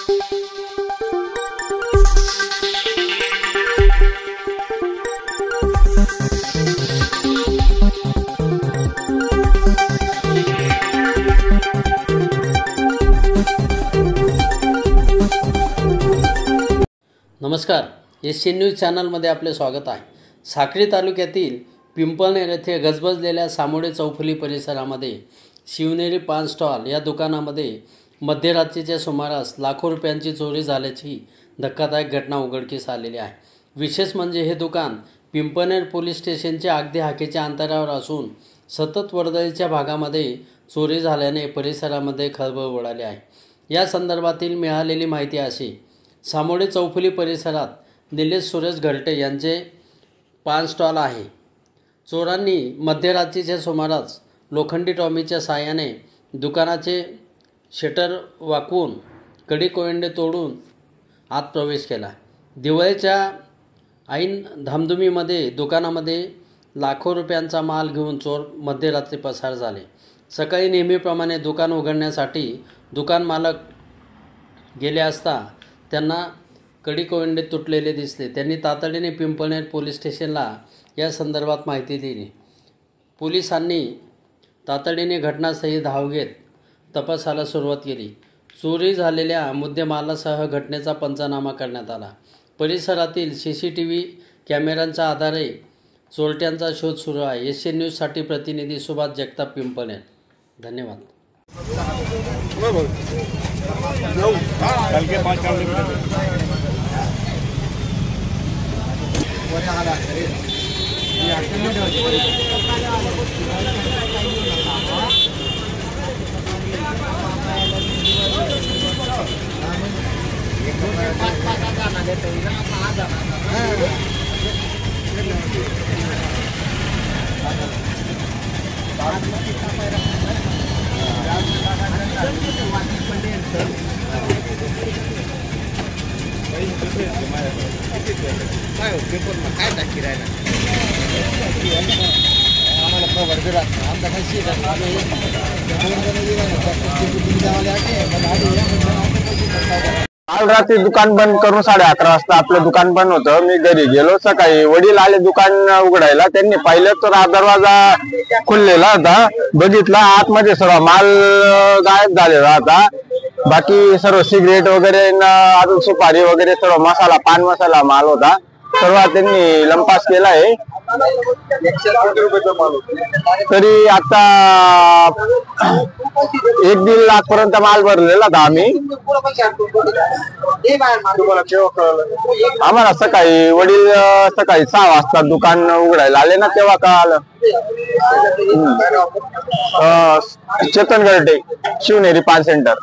नमस्कार, SC news चॅनलमध्ये आपले स्वागत आहे। साक्री तालुक्यातील पिंपळनेर येथे गजबजलेल्या सामोडे चौफुली परिसरामध्ये शिवनेरी पान स्टॉल या दुकानामध्ये मध्यरात्रीच्या सुमारास लाखो रुपयांची चोरी झाल्याची धक्कादायक घटना उघडकीस आलेली आहे। विशेष म्हणजे हे दुकान पिंपळनेर पोलीस स्टेशनच्या अगदी हाकेच्या अंतरावर असून सतत वर्दळीच्या भागामध्ये चोरी झाल्याने परिसरामध्ये खळबळ उडाली आहे। या संदर्भातील मिळालेली माहिती अशी, सामोडे चौफुली परिसरात निलेश सुरेश घरटे यांचे पान स्टॉल आहे। चोरांनी मध्यरात्रीच्या सुमारास लोखंडी टॉमीच्या साहाय्याने दुकानाचे शटर वाकवून कडी कोयंडे तोडून आत प्रवेश केला। दिवाळीच्या ऐन धामधुमीमध्ये दुकानामध्ये लाखो रुपयांचा माल घेऊन चोर मध्यरात्री पसार झाले। सकाळी नेहमीप्रमाणे दुकान उघडण्यासाठी दुकान मालक गेले असता त्यांना कडी कोयंडे तुटलेले दिसले। त्यांनी तातडीने पिंपळनेर पोलीस स्टेशनला या संदर्भात माहिती दिली। पोलिसांनी तातडीने घटनास्थळी धाव घेत तपासाला सुरुवात केली। चोरी झालेल्या मुद्देमालासह घटनेचा पंचनामा करण्यात आला। परिसरातील CCTV कॅमेऱ्यांच्या आधारे चोरट्यांचा शोध सुरू आहे। एससी न्यूजसाठी प्रतिनिधी सुभाष जगताप, पिंपळनेर। धन्यवाद। काय टाकी राहिला आम्हाला खबर दिला आमचा काही काल रात्री दुकान बंद करून 11:30 वाजता आपलं दुकान बंद होतं। मी घरी गेलो। सकाळी वडील आले दुकान उघडायला। त्यांनी पाहिलं तर दरवाजा खुललेला होता। बघितला आतमध्ये सर्व माल गायब झालेला होता। बाकी सर्व सिगरेट वगैरे अजून सुपारी वगैरे सर्व मसाला, पान मसाला माल होता। सर्व त्यांनी लंपास केला आहे। तरी आता 1-1.5 लाख पर्यंत माल भरलेला होता। आम्ही आम्हाला सकाळी वडील सकाळी 6 वाजता दुकान उघडायला आले ना, तेव्हा कळालं। चेतन घरटे, शिवनेरी पान सेंटर।